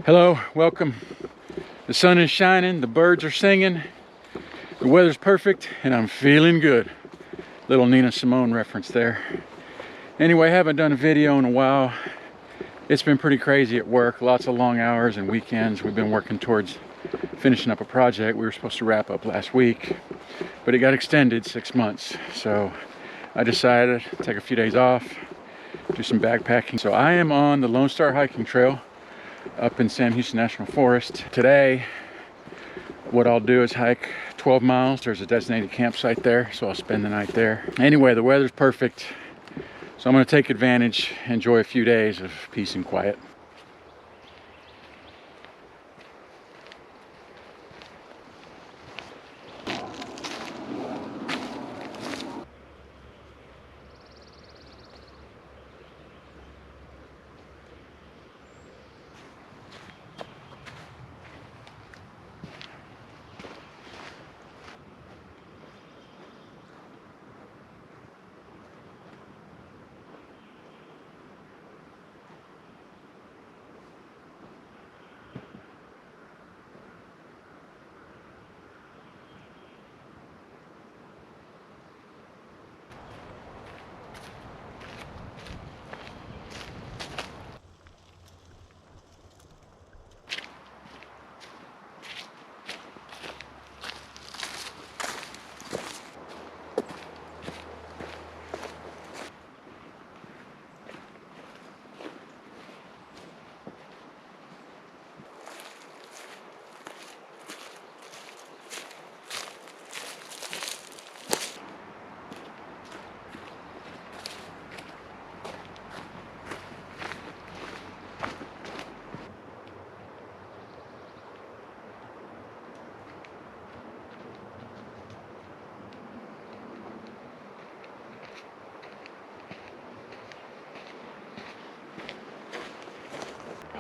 Hello, welcome. The sun is shining, the birds are singing, the weather's perfect, and I'm feeling good. Little Nina Simone reference there. Anyway, I haven't done a video in a while. It's been pretty crazy at work, lots of long hours and weekends. We've been working towards finishing up a project we were supposed to wrap up last week, but it got extended 6 months. So I decided to take a few days off, do some backpacking. So I am on the Lone Star hiking trail up in Sam Houston National Forest. Today, what I'll do is hike 12 miles. There's a designated campsite there, so I'll spend the night there. Anyway, the weather's perfect, so I'm gonna take advantage, enjoy a few days of peace and quiet.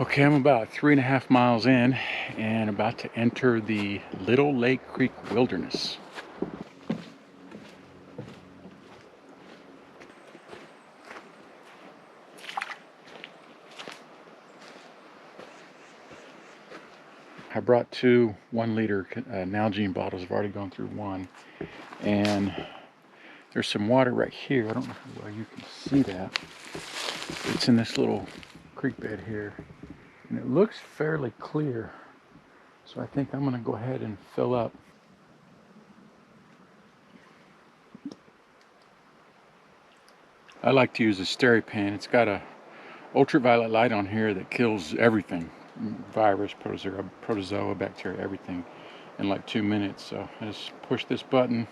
Okay, I'm about 3.5 miles in and about to enter the Little Lake Creek Wilderness. I brought two 1-liter Nalgene bottles. I've already gone through one. And there's some water right here. I don't know where you can see that. It's in this little creek bed here. And it looks fairly clear. So I think I'm going to go ahead and fill up. I like to use a SteriPan. It's got a ultraviolet light on here that kills everything. Virus, protozoa, bacteria, everything in like 2 minutes. So I just push this button.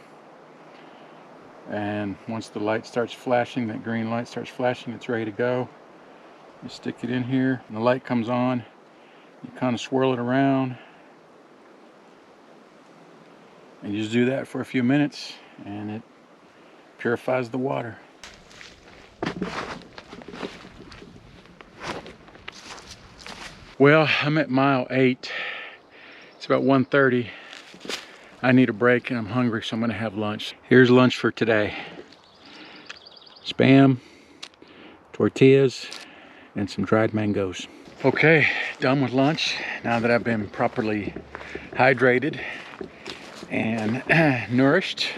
And once the light starts flashing, that green light starts flashing, it's ready to go. You stick it in here and the light comes on. You kind of swirl it around. And you just do that for a few minutes and it purifies the water. Well, I'm at mile 8. It's about 1:30. I need a break and I'm hungry, so I'm gonna have lunch. Here's lunch for today. Spam, tortillas, and some dried mangoes. Okay, done with lunch. Now that I've been properly hydrated and nourished,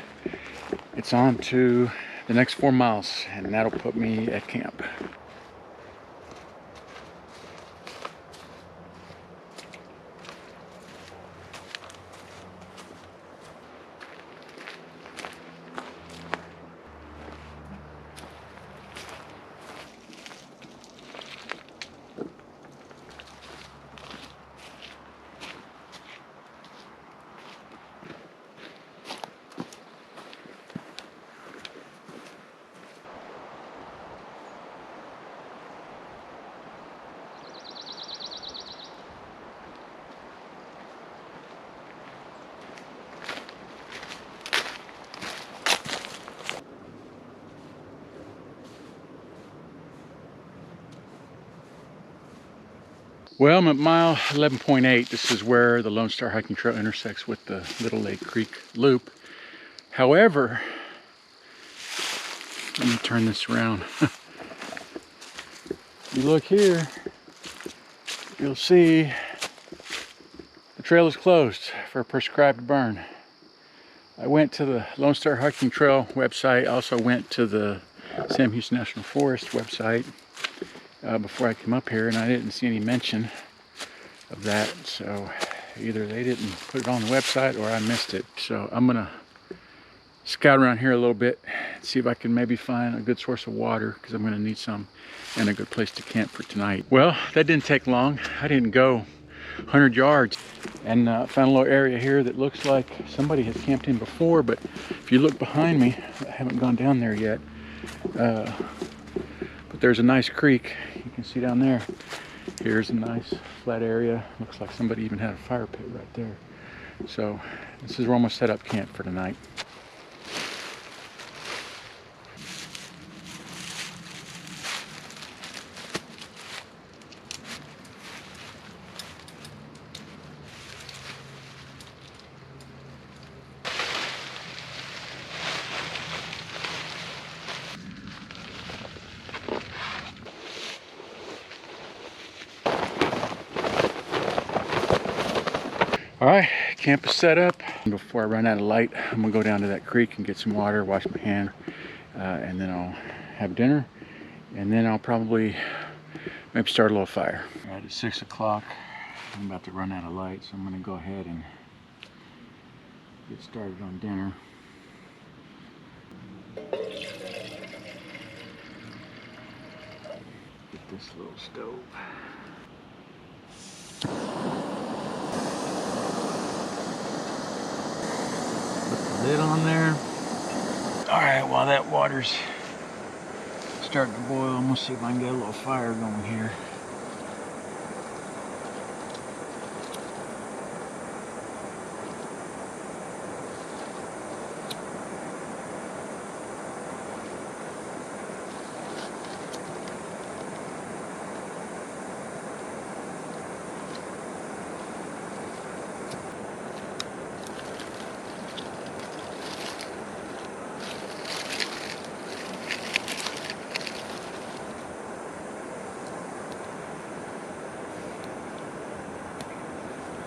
it's on to the next 4 miles, and that'll put me at camp. Well, I'm at mile 11.8. This is where the Lone Star Hiking Trail intersects with the Little Lake Creek Loop. However, let me turn this around. You look here, you'll see the trail is closed for a prescribed burn. I went to the Lone Star Hiking Trail website. I also went to the Sam Houston National Forest website before I came up here, and I didn't see any mention of that. So either they didn't put it on the website or I missed it. So I'm gonna scout around here a little bit, see if I can maybe find a good source of water, because I'm gonna need some, and a good place to camp for tonight. Well, that didn't take long. I didn't go 100 yards and found a little area here that looks like somebody has camped in before, but if you look behind me, I haven't gone down there yet, but there's a nice creek you can see down there. Here's a nice flat area. Looks like somebody even had a fire pit right there. So this is where I'm gonna set up camp for tonight. All right, camp is set up. Before I run out of light, I'm gonna go down to that creek and get some water, wash my hand, and then I'll have dinner, and then I'll probably maybe start a little fire. All right, it's 6 o'clock. I'm about to run out of light, so I'm gonna go ahead and get started on dinner. Get this little stove. Lid on there. All right, while that water's starting to boil, I'm gonna see if I can get a little fire going here.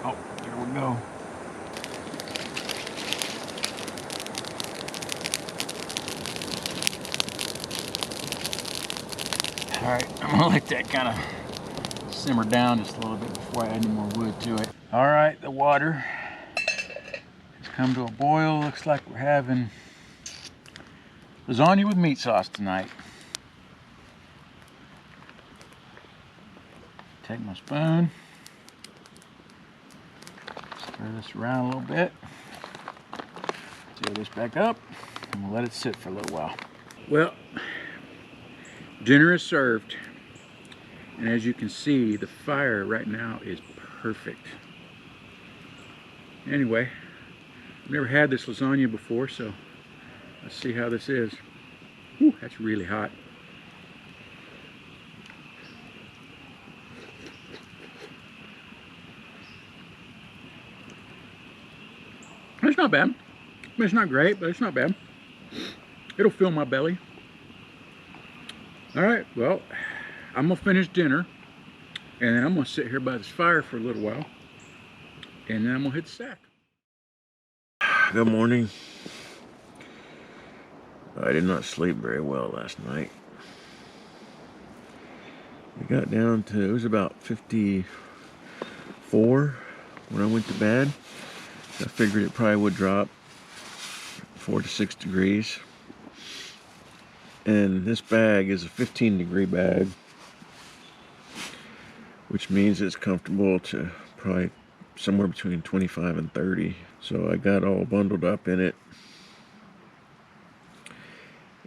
Oh, there we go. All right, I'm gonna let that kind of simmer down just a little bit before I add any more wood to it. All right, the water has come to a boil. Looks like we're having lasagna with meat sauce tonight. Take my spoon. Stir this around a little bit. Stir this back up, and we'll let it sit for a little while. Well, dinner is served, and as you can see, the fire right now is perfect. Anyway, I've never had this lasagna before, so let's see how this is. Whew, that's really hot. It's not bad. It's not great, but it's not bad. It'll fill my belly. All right, well, I'm gonna finish dinner, and then I'm gonna sit here by this fire for a little while, and then I'm gonna hit the sack. Good morning. I did not sleep very well last night. We got down to, it was about 54 when I went to bed. I figured it probably would drop 4 to 6 degrees. And this bag is a 15-degree bag, which means it's comfortable to probably somewhere between 25 and 30. So I got all bundled up in it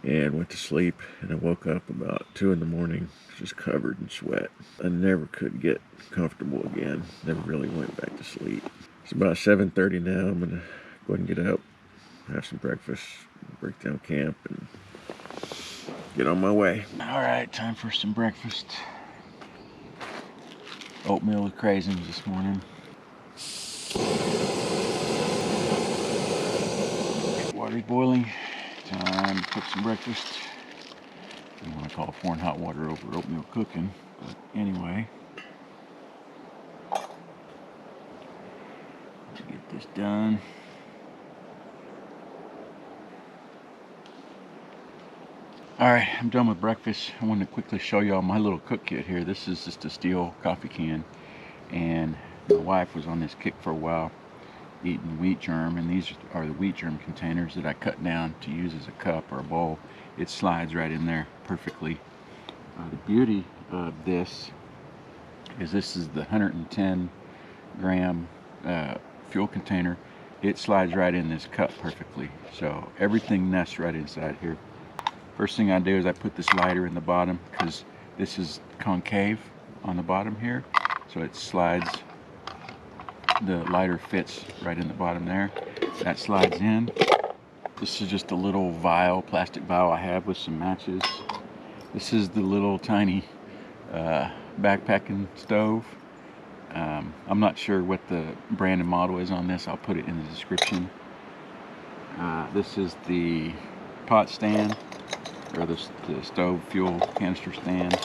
and went to sleep, and I woke up about 2 in the morning just covered in sweat. I never could get comfortable again. Never really went back to sleep. It's about 7:30 now. I'm gonna go ahead and get up, have some breakfast, break down camp, and get on my way. All right, time for some breakfast. Oatmeal with craisins this morning. Water's boiling. Time to cook some breakfast. I don't want to call pouring hot water over oatmeal cooking, but anyway. Get this done. Alright, I'm done with breakfast. I wanted to quickly show y'all my little cook kit here. This is just a steel coffee can, and my wife was on this kick for a while eating wheat germ, and these are the wheat germ containers that I cut down to use as a cup or a bowl. It slides right in there perfectly. The beauty of this is the 110 gram fuel container. It slides right in this cup perfectly, so everything nests right inside here. First thing I do is I put this lighter in the bottom, because this is concave on the bottom here, so it slides. The lighter fits right in the bottom there. That slides in. This is just a little vial, plastic vial I have with some matches. This is the little tiny backpacking stove. I'm not sure what the brand and model is on this. I'll put it in the description. This is the pot stand, or the stove fuel canister stand.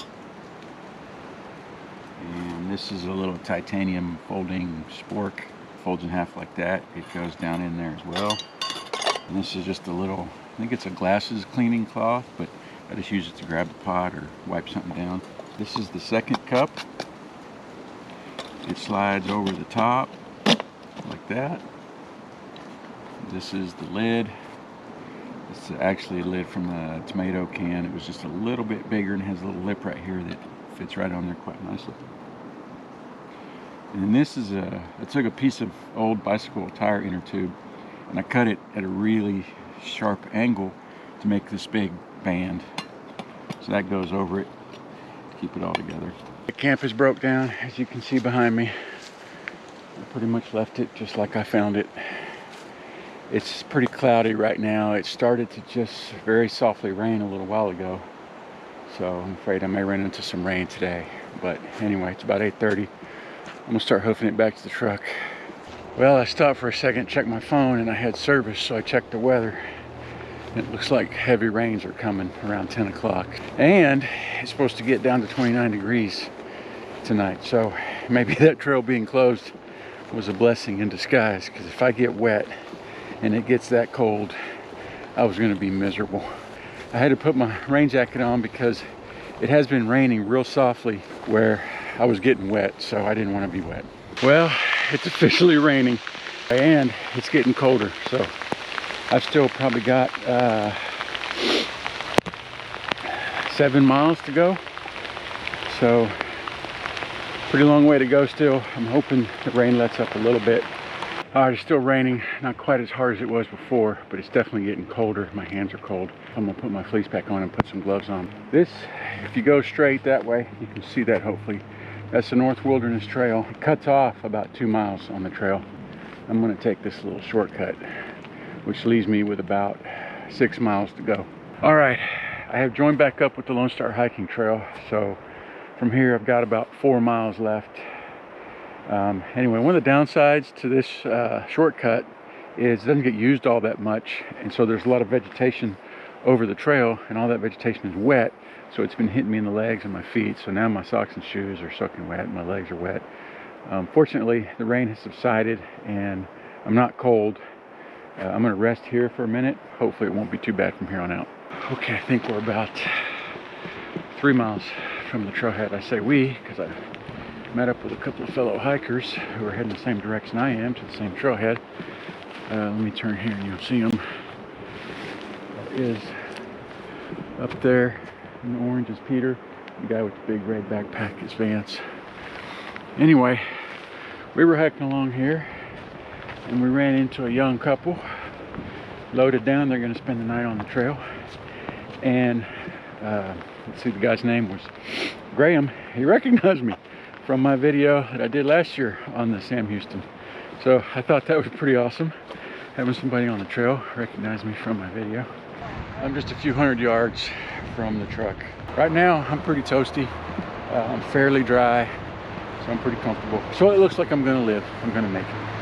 And this is a little titanium folding spork. Folds in half like that. It goes down in there as well. And this is just a little, I think it's a glasses cleaning cloth, but I just use it to grab the pot or wipe something down. This is the second cup. It slides over the top like that. This is the lid. It's actually a lid from the tomato can. It was just a little bit bigger and has a little lip right here that fits right on there quite nicely. And this is I took a piece of old bicycle tire inner tube and I cut it at a really sharp angle to make this big band. So that goes over it to keep it all together. The camp is broke down, as you can see behind me. I pretty much left it just like I found it. It's pretty cloudy right now. It started to just very softly rain a little while ago. So I'm afraid I may run into some rain today. But anyway, it's about 8:30. I'm gonna start hoofing it back to the truck. Well, I stopped for a second, checked my phone, and I had service, so I checked the weather. It looks like heavy rains are coming around 10 o'clock. And it's supposed to get down to 29 degrees tonight. So maybe that trail being closed was a blessing in disguise, because if I get wet and it gets that cold, I was gonna be miserable. I had to put my rain jacket on because it has been raining real softly where I was getting wet, so I didn't want to be wet. Well, it's officially raining and it's getting colder, so I've still probably got 7 miles to go. So pretty long way to go still. I'm hoping the rain lets up a little bit. It's still raining, not quite as hard as it was before, but it's definitely getting colder. My hands are cold. I'm gonna put my fleece pack on and put some gloves on. This, if you go straight that way, you can see that hopefully. That's the North Wilderness Trail. It cuts off about 2 miles on the trail. I'm gonna take this little shortcut, which leaves me with about 6 miles to go. All right, I have joined back up with the Lone Star Hiking Trail. So from here, I've got about 4 miles left. Anyway, one of the downsides to this shortcut is it doesn't get used all that much, and so there's a lot of vegetation over the trail, and all that vegetation is wet, so it's been hitting me in the legs and my feet. So now my socks and shoes are soaking wet and my legs are wet. Fortunately, the rain has subsided and I'm not cold. I'm going to rest here for a minute. Hopefully it won't be too bad from here on out. Okay, I think we're about 3 miles from the trailhead. I say we because I met up with a couple of fellow hikers who are heading the same direction I am, to the same trailhead. Let me turn here and you'll see them. That is up there in the orange is Peter. The guy with the big red backpack is Vance. Anyway, we were hiking along here and we ran into a young couple loaded down. They're going to spend the night on the trail. And let's see, the guy's name was Graham. He recognized me from my video that I did last year on the Sam Houston. So I thought that was pretty awesome, having somebody on the trail recognize me from my video. I'm just a few hundred yards from the truck. Right now I'm pretty toasty. I'm fairly dry, so I'm pretty comfortable. So it looks like I'm gonna live. I'm gonna make it.